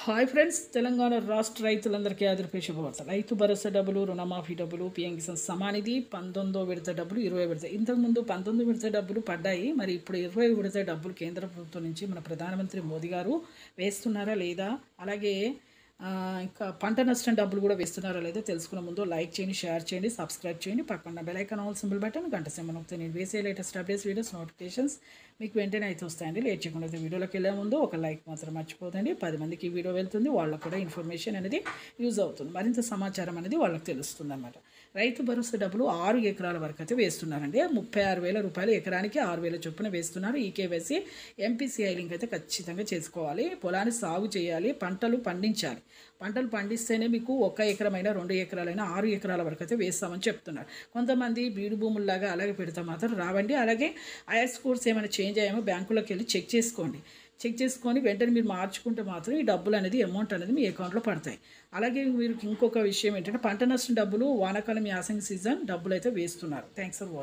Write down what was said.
Hi friends, Telangana రాష్ట్ర రైతులందరికీ ఆదర్శ శుభవార్త. రైతు భరోసా డబ్బులు, రుణమాఫీ డబ్బులు, పీఎం కిసాన్ సమానిధి 19వ విడత డబ్బులు, 20వ విడత. ఇంతకుముందు 19 విడత డబ్బులు పడ్డాయి. మరి ఇప్పుడు 20వ విడత డబ్బులు కేంద్ర ప్రభుత్వం నుంచి మన ప్రధానమంత్రి మోదీ గారు వేస్తున్నారా లేదా, అలాగే ఇంకా పంట నష్టం డబ్బులు కూడా వేస్తున్నారా లేదా తెలుసుకునే ముందు లైక్ చేయండి, షేర్ చేయండి, సబ్స్క్రైబ్ చేయండి. పక్కన bell icon all symbol button గంట సింబల్ నొక్కితే నేను వేసే లేటెస్ట్ అప్డేట్స్, వీడియోస్, నోటిఫికేషన్స్ మీకు వెంటనే అయితే వస్తాయండి. లేట్ చేయకుండా అయితే వీడియోలోకి వెళ్ళే ముందు ఒక లైక్ మాత్రం మర్చిపోదండి. 10 మందికి ఈ వీడియో వెళ్తుంది, వాళ్ళకు కూడా ఇన్ఫర్మేషన్ అనేది యూజ్ అవుతుంది, మరింత సమాచారం అనేది వాళ్ళకి తెలుస్తుంది అన్నమాట. రైతు భరోసా డబ్బులు 6 ఎకరాల వరకు అయితే వేస్తున్నారండి. 36,000 రూపాయలు ఎకరానికి 6,000 చొప్పున వేస్తున్నారు. ఈ కేవైసీ ఎంపీసీఐ లింక్ అయితే ఖచ్చితంగా చేసుకోవాలి. పొలాన్ని సాగు చేయాలి, పంటలు పండించాలి. పంటలు పండిస్తేనే మీకు 1 ఎకరమైనా 2 ఎకరాలైనా 6 ఎకరాల వరకు అయితే వేస్తామని చెప్తున్నారు. కొంతమంది బీడు భూముల్లాగా అలాగే పెడతా మాత్రం రావండి. అలాగే ఐఆర్ స్కోర్స్ ఏమైనా చేంజ్ అయ్యామో బ్యాంకులోకి వెళ్ళి చెక్ చేసుకోండి. చెక్ చేసుకొని వెంటనే మీరు మార్చుకుంటే మాత్రం ఈ డబ్బులు అనేది, అమౌంట్ అనేది మీ అకౌంట్లో పడతాయి. అలాగే మీరు ఇంకొక విషయం ఏంటంటే, పంట నష్టం డబ్బులు వానాకాలం యాసంగి సీజన్ డబ్బులు అయితే వేస్తున్నారు. Thanks for watching.